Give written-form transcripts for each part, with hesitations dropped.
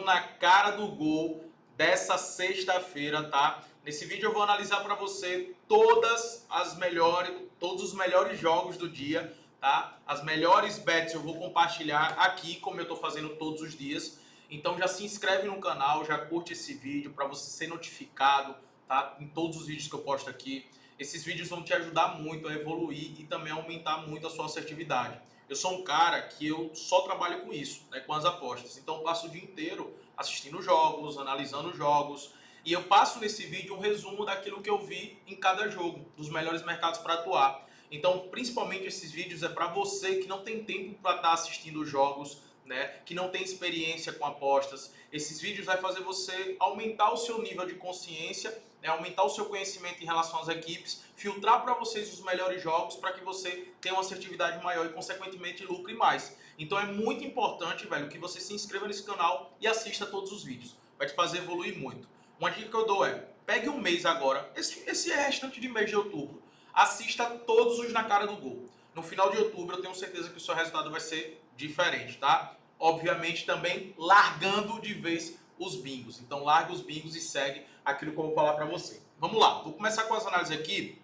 na cara do gol dessa sexta-feira, tá? Nesse vídeo eu vou analisar para você todos os melhores jogos do dia, tá? As melhores bets eu vou compartilhar aqui, como eu tô fazendo todos os dias. Então já se inscreve no canal, já curte esse vídeo para você ser notificado, tá? Em todos os vídeos que eu posto aqui. Esses vídeos vão te ajudar muito a evoluir e também a aumentar muito a sua assertividade. Eu sou um cara que eu só trabalho com isso, né, com as apostas. Então eu passo o dia inteiro assistindo jogos, analisando jogos. E eu passo nesse vídeo um resumo daquilo que eu vi em cada jogo, dos melhores mercados para atuar. Então, principalmente esses vídeos é para você que não tem tempo para estar assistindo jogos, né, que não tem experiência com apostas. Esses vídeos vai fazer você aumentar o seu nível de consciência, né, aumentar o seu conhecimento em relação às equipes, filtrar para vocês os melhores jogos para que você tenha uma assertividade maior e, consequentemente, lucre mais. Então é muito importante, velho, que você se inscreva nesse canal e assista todos os vídeos. Vai te fazer evoluir muito. Uma dica que eu dou é, pegue um mês agora, esse restante de mês de outubro, assista todos os na cara do gol. No final de outubro eu tenho certeza que o seu resultado vai ser diferente, tá? Obviamente também largando de vez os bingos. Então larga os bingos e segue aquilo que eu vou falar para você. Vamos lá, vou começar com as análises aqui.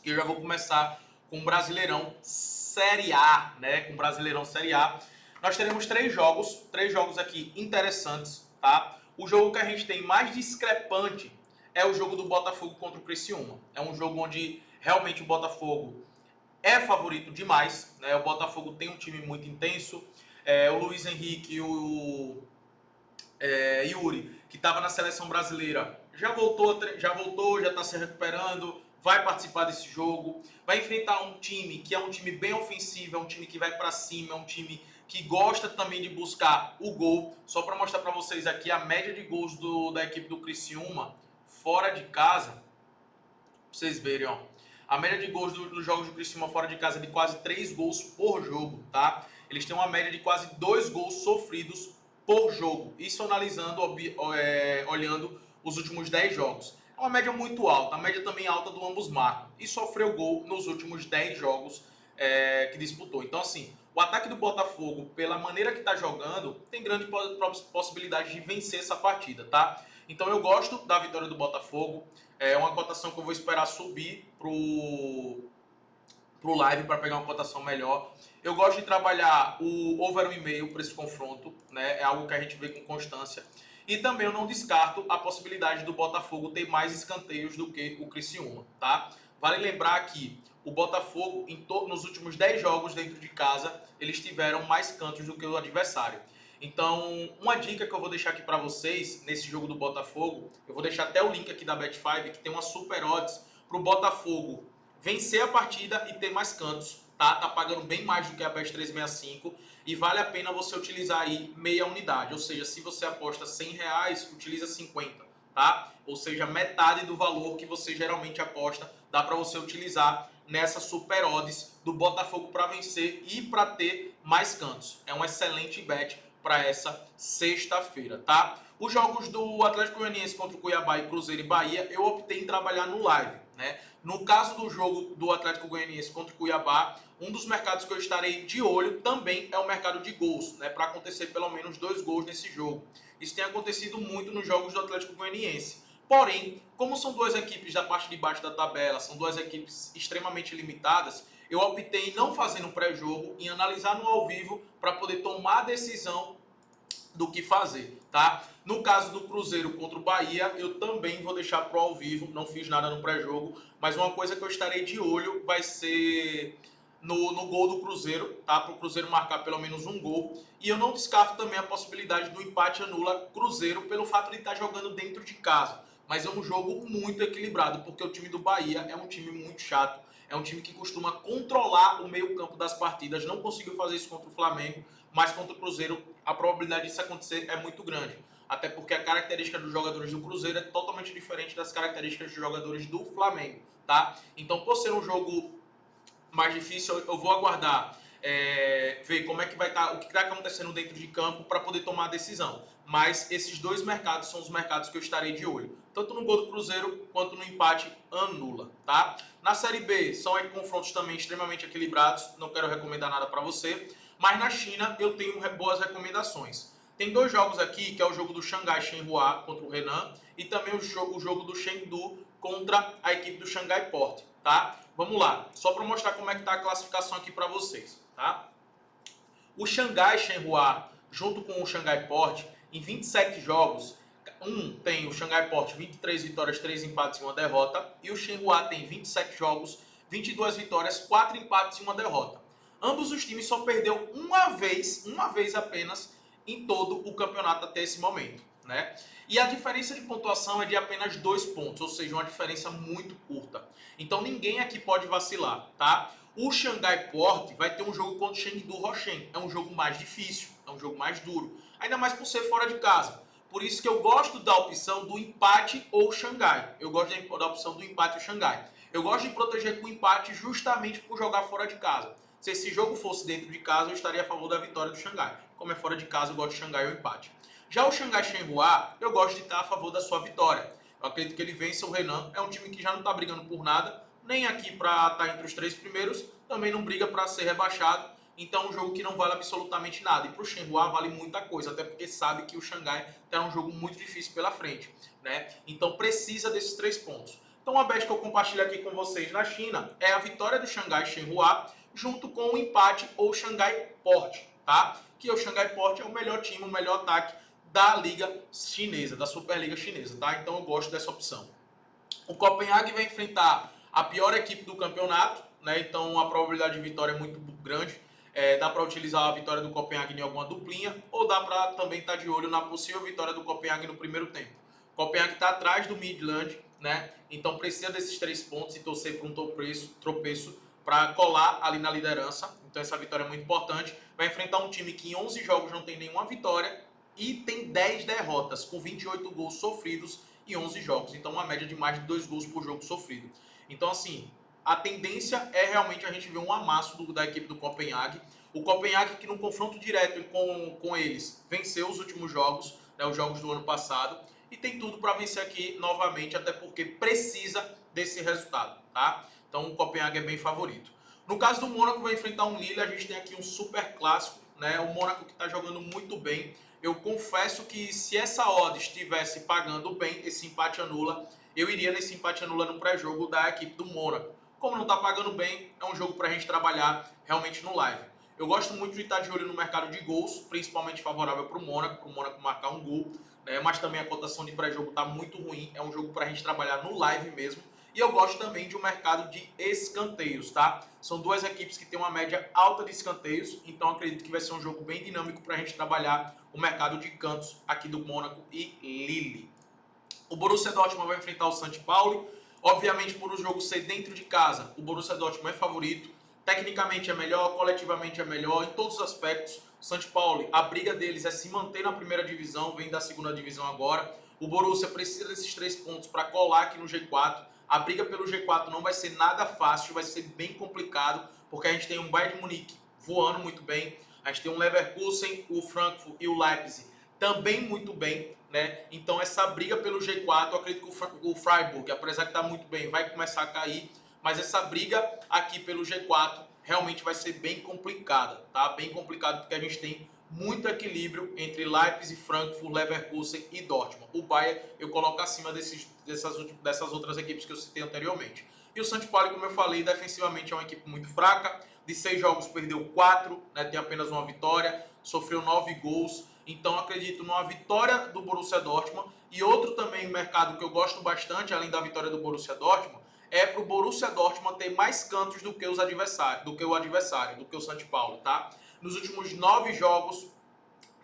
Eu já vou começar com o Brasileirão Série A, né? Com o Brasileirão Série A. Nós teremos três jogos aqui interessantes, tá? O jogo que a gente tem mais discrepante é o jogo do Botafogo contra o Criciúma. É um jogo onde realmente o Botafogo é favorito demais, né? O Botafogo tem um time muito intenso. O Luiz Henrique e o Yuri, que estava na seleção brasileira, já voltou, já está se recuperando, vai participar desse jogo, vai enfrentar um time que é um time bem ofensivo, é um time que vai para cima, é um time que gosta também de buscar o gol. Só para mostrar para vocês aqui a média de gols da equipe do Criciúma fora de casa, pra vocês verem, ó. A média de gols dos jogos do Criciúma fora de casa é de quase 3 gols por jogo, tá? Eles têm uma média de quase 2 gols sofridos por jogo. Isso analisando, olhando os últimos 10 jogos. É uma média muito alta, a média também alta do ambos marcam. E sofreu gol nos últimos 10 jogos que disputou. Então, assim, o ataque do Botafogo, pela maneira que está jogando, tem grande possibilidade de vencer essa partida, tá? Então eu gosto da vitória do Botafogo. É uma cotação que eu vou esperar subir pro live para pegar uma cotação melhor. Eu gosto de trabalhar o over 1,5 para esse confronto, né? É algo que a gente vê com constância. E também eu não descarto a possibilidade do Botafogo ter mais escanteios do que o Criciúma, tá? Vale lembrar que o Botafogo, nos últimos 10 jogos dentro de casa, eles tiveram mais cantos do que o adversário. Então, uma dica que eu vou deixar aqui para vocês, nesse jogo do Botafogo, eu vou deixar até o link aqui da Bet5, que tem uma super odds para o Botafogo vencer a partida e ter mais cantos, tá? Tá pagando bem mais do que a Bet365 e vale a pena você utilizar aí meia unidade. Ou seja, se você aposta R$100, utiliza 50, tá? Ou seja, metade do valor que você geralmente aposta, dá para você utilizar nessa super odds do Botafogo para vencer e para ter mais cantos. É um excelente bet para essa sexta-feira, tá? Os jogos do Atlético Goianiense contra o Cuiabá e Cruzeiro e Bahia, eu optei em trabalhar no live, né? No caso do jogo do Atlético Goianiense contra o Cuiabá, um dos mercados que eu estarei de olho também é o mercado de gols, né? Para acontecer pelo menos 2 gols nesse jogo. Isso tem acontecido muito nos jogos do Atlético Goianiense. Porém, como são duas equipes da parte de baixo da tabela, são duas equipes extremamente limitadas, eu optei em não fazer no pré-jogo, em analisar no ao vivo para poder tomar a decisão do que fazer, tá? No caso do Cruzeiro contra o Bahia, eu também vou deixar pro ao vivo, não fiz nada no pré-jogo, mas uma coisa que eu estarei de olho vai ser no gol do Cruzeiro, tá? Para o Cruzeiro marcar pelo menos um gol. E eu não descarto também a possibilidade do empate anula Cruzeiro pelo fato de estar jogando dentro de casa. Mas é um jogo muito equilibrado, porque o time do Bahia é um time muito chato. É um time que costuma controlar o meio-campo das partidas. Não conseguiu fazer isso contra o Flamengo, mas contra o Cruzeiro a probabilidade disso acontecer é muito grande. Até porque a característica dos jogadores do Cruzeiro é totalmente diferente das características dos jogadores do Flamengo, tá? Então, por ser um jogo mais difícil, eu vou aguardar ver como é que vai estar, o que está acontecendo dentro de campo para poder tomar a decisão. Mas esses dois mercados são os mercados que eu estarei de olho. Tanto no gol do Cruzeiro quanto no empate anula, tá? Na Série B são confrontos também extremamente equilibrados, não quero recomendar nada para você. Mas na China eu tenho boas recomendações. Tem dois jogos aqui, que é o jogo do Xangai Shenhua contra o Renan e também o jogo do Chengdu contra a equipe do Xangai Port, tá? Vamos lá, só para mostrar como é que tá a classificação aqui para vocês, tá? O Xangai Shenhua, junto com o Xangai Port, em 27 jogos, tem o Xangai Port 23 vitórias, 3 empates e 1 derrota, e o Shenhua tem 27 jogos, 22 vitórias, 4 empates e 1 derrota. Ambos os times só perdeu uma vez apenas, em todo o campeonato até esse momento, né? E a diferença de pontuação é de apenas 2 pontos, ou seja, uma diferença muito curta. Então ninguém aqui pode vacilar, tá? O Xangai Port vai ter um jogo contra o Chengdu Roshen. É um jogo mais difícil, é um jogo mais duro. Ainda mais por ser fora de casa. Por isso que eu gosto da opção do empate ou Xangai. Eu gosto da opção do empate ou Xangai. Eu gosto de proteger com o empate justamente por jogar fora de casa. Se esse jogo fosse dentro de casa, eu estaria a favor da vitória do Xangai. Como é fora de casa, eu gosto de Xangai ou empate. Já o Xangai Shenhua, eu gosto de estar a favor da sua vitória. Eu acredito que ele vença o Renan. É um time que já não está brigando por nada, nem aqui para estar entre os 3 primeiros, também não briga para ser rebaixado. Então é um jogo que não vale absolutamente nada. E para o Shenhua vale muita coisa, até porque sabe que o Xangai tem um jogo muito difícil pela frente, né? Então precisa desses 3 pontos. Então a bet que eu compartilho aqui com vocês na China é a vitória do Xangai Shenhua junto com o empate ou Xangai Port, tá? Que o Xangai Port é o melhor time, o melhor ataque da Liga Chinesa, da Superliga Chinesa, tá? Então eu gosto dessa opção. O Copenhague vai enfrentar a pior equipe do campeonato, né? Então a probabilidade de vitória é muito grande. Dá para utilizar a vitória do Copenhague em alguma duplinha, ou dá para também estar de olho na possível vitória do Copenhague no primeiro tempo. O Copenhague está atrás do Midland, né? Então precisa desses 3 pontos e torcer para um tropeço para colar ali na liderança. Então essa vitória é muito importante. Vai enfrentar um time que em 11 jogos não tem nenhuma vitória e tem 10 derrotas, com 28 gols sofridos em 11 jogos. Então uma média de mais de 2 gols por jogo sofrido. Então assim, a tendência é realmente a gente ver um amasso da equipe do Copenhague. O Copenhague que no confronto direto com eles venceu os últimos jogos, né, os jogos do ano passado, e tem tudo para vencer aqui novamente, até porque precisa desse resultado, tá? Então o Copenhague é bem favorito. No caso do Mônaco, vai enfrentar um Lille, a gente tem aqui um super clássico, né? O Mônaco que está jogando muito bem. Eu confesso que se essa odd estivesse pagando bem, esse empate anula, eu iria nesse empate anula no pré-jogo da equipe do Mônaco. Como não está pagando bem, é um jogo para a gente trabalhar realmente no live. Eu gosto muito de estar de olho no mercado de gols, principalmente favorável para o Mônaco marcar um gol, né? Mas também a cotação de pré-jogo está muito ruim, é um jogo para a gente trabalhar no live mesmo. E eu gosto também de um mercado de escanteios, tá? São duas equipes que têm uma média alta de escanteios, então acredito que vai ser um jogo bem dinâmico para a gente trabalhar o mercado de cantos aqui do Mônaco e Lille. O Borussia Dortmund vai enfrentar o St. Pauli. Obviamente, por o jogo ser dentro de casa, o Borussia Dortmund é favorito. Tecnicamente é melhor, coletivamente é melhor, em todos os aspectos. O St. Pauli, a briga deles é se manter na primeira divisão, vem da segunda divisão agora. O Borussia precisa desses 3 pontos para colar aqui no G4. A briga pelo G4 não vai ser nada fácil, vai ser bem complicado, porque a gente tem um Bayern de Munique voando muito bem, a gente tem um Leverkusen, o Frankfurt e o Leipzig também muito bem, né? Então essa briga pelo G4, eu acredito que o Freiburg, apesar de estar muito bem, vai começar a cair, mas essa briga aqui pelo G4 realmente vai ser bem complicada, tá? Bem complicado porque a gente tem muito equilíbrio entre Leipzig, Frankfurt, Leverkusen e Dortmund. O Bayern eu coloco acima dessas outras equipes que eu citei anteriormente. E o St. Pauli, como eu falei, defensivamente é uma equipe muito fraca. De 6 jogos perdeu 4, né, tem apenas uma vitória, sofreu 9 gols. Então acredito numa vitória do Borussia Dortmund. E outro também mercado que eu gosto bastante, além da vitória do Borussia Dortmund, é para o Borussia Dortmund ter mais cantos do que o adversário, do que o St. Pauli, tá? Nos últimos 9 jogos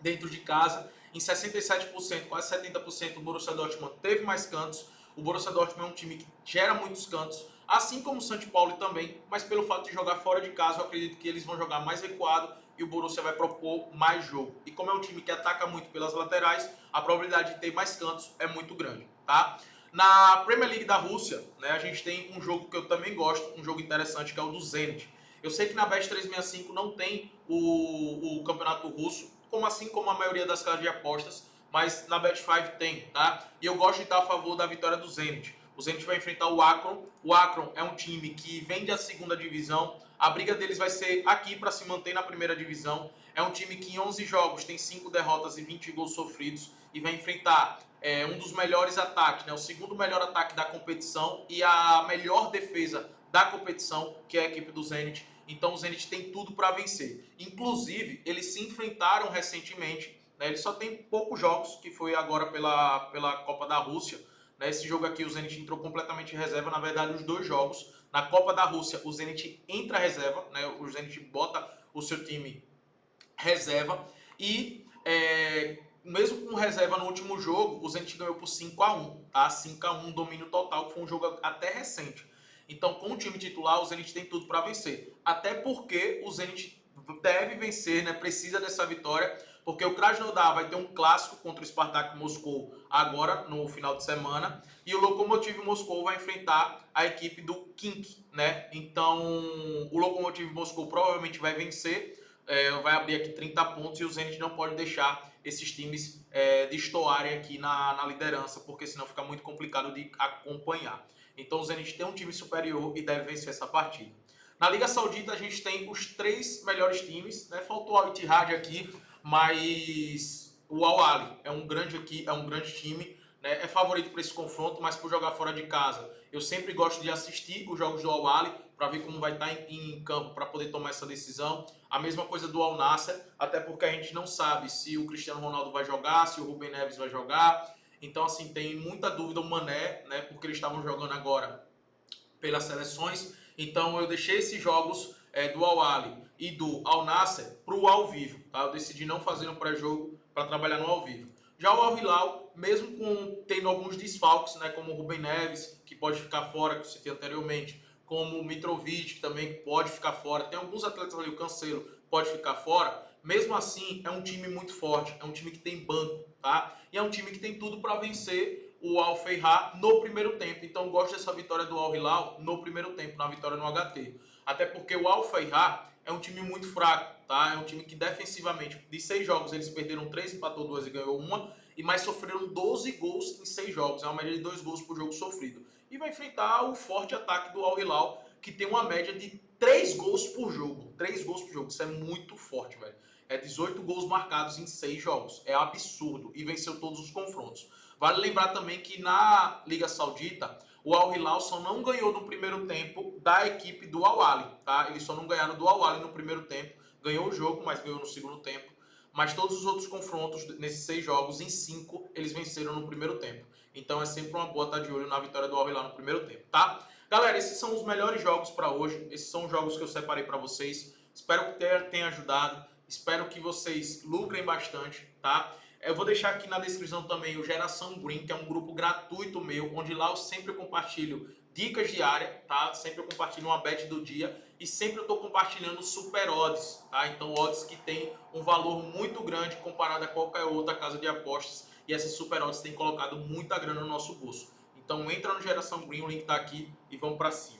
dentro de casa, em 67%, quase 70%, o Borussia Dortmund teve mais cantos. O Borussia Dortmund é um time que gera muitos cantos, assim como o St. Pauli também, mas pelo fato de jogar fora de casa, eu acredito que eles vão jogar mais recuado e o Borussia vai propor mais jogo. E como é um time que ataca muito pelas laterais, a probabilidade de ter mais cantos é muito grande, tá? Na Premier League da Rússia, né, a gente tem um jogo que eu também gosto, um jogo interessante, que é o do Zenit. Eu sei que na Bet365 não tem o campeonato russo, assim como a maioria das casas de apostas, mas na Bet5 tem, tá? E eu gosto de estar a favor da vitória do Zenit. O Zenit vai enfrentar o Akron. O Akron é um time que vem da segunda divisão. A briga deles vai ser aqui para se manter na primeira divisão. É um time que em 11 jogos tem 5 derrotas e 20 gols sofridos e vai enfrentar um dos melhores ataques, né? O segundo melhor ataque da competição e a melhor defesa da competição, que é a equipe do Zenit. Então o Zenit tem tudo para vencer. Inclusive, eles se enfrentaram recentemente, né? Eles só tem poucos jogos, que foi agora pela Copa da Rússia. Né? Esse jogo aqui o Zenit entrou completamente em reserva, na verdade os dois jogos. Na Copa da Rússia o Zenit entra reserva, né? O Zenit bota o seu time reserva e mesmo com reserva no último jogo, o Zenit ganhou por 5-1, tá? 5-1, domínio total, que foi um jogo até recente. Então, com o time titular, o Zenit tem tudo para vencer. Até porque o Zenit deve vencer, né? Precisa dessa vitória, porque o Krasnodar vai ter um clássico contra o Spartak Moscou agora, no final de semana, e o Lokomotiv Moscou vai enfrentar a equipe do Khimki, né? Então, o Lokomotiv Moscou provavelmente vai vencer, vai abrir aqui 30 pontos e o Zenit não pode deixar esses times destoarem aqui na liderança, porque senão fica muito complicado de acompanhar. Então o Zenit tem um time superior e deve vencer essa partida. Na Liga Saudita a gente tem os 3 melhores times, né? Faltou o Al-Ittihad aqui, mas o Al-Ahly é um grande time, né? É favorito para esse confronto, mas por jogar fora de casa, eu sempre gosto de assistir os jogos do Al-Ahly para ver como vai estar em campo para poder tomar essa decisão. A mesma coisa do Al Nassr, até porque a gente não sabe se o Cristiano Ronaldo vai jogar, se o Rubem Neves vai jogar. Então, assim, tem muita dúvida o Mané, né? Porque eles estavam jogando agora pelas seleções. Então, eu deixei esses jogos do Al-Ahly e do Al Nassr para o ao vivo, tá? Eu decidi não fazer um pré-jogo para trabalhar no ao vivo. Já o Al Hilal, mesmo tendo alguns desfalques, né? Como o Rubem Neves, que pode ficar fora, que eu citei anteriormente, como o Mitrovic, que também pode ficar fora. Tem alguns atletas ali, o Cancelo pode ficar fora. Mesmo assim, é um time muito forte, é um time que tem banco, tá? E é um time que tem tudo para vencer o Al Feiha no primeiro tempo. Então, eu gosto dessa vitória do Al Hilal no primeiro tempo, na vitória no HT. Até porque o Al Feiha é um time muito fraco, tá? É um time que defensivamente, de 6 jogos, eles perderam 3, empatou 2 e ganhou 1, e mais sofreram 12 gols em 6 jogos. É uma média de 2 gols por jogo sofrido. E vai enfrentar o forte ataque do Al Hilal, que tem uma média de 3 gols por jogo. 3 gols por jogo. Isso é muito forte, velho. É 18 gols marcados em 6 jogos. É absurdo. E venceu todos os confrontos. Vale lembrar também que na Liga Saudita, o Al Hilal só não ganhou no primeiro tempo da equipe do Al Ahly, tá? Eles só não ganharam do Al Ahly no primeiro tempo. Ganhou o jogo, mas ganhou no segundo tempo. Mas todos os outros confrontos nesses 6 jogos, em 5, eles venceram no primeiro tempo. Então é sempre uma boa estar de olho na vitória do Al Hilal no primeiro tempo, tá? Galera, esses são os melhores jogos para hoje. Esses são os jogos que eu separei para vocês. Espero que tenha ajudado. Espero que vocês lucrem bastante, tá? Eu vou deixar aqui na descrição também o Geração Green, que é um grupo gratuito meu, onde lá eu sempre compartilho dicas diárias, tá? Sempre eu compartilho uma bet do dia e sempre eu estou compartilhando super odds, tá? Então odds que tem um valor muito grande comparado a qualquer outra casa de apostas, e essas super odds têm colocado muita grana no nosso bolso. Então entra no Geração Green, o link tá aqui e vamos para cima.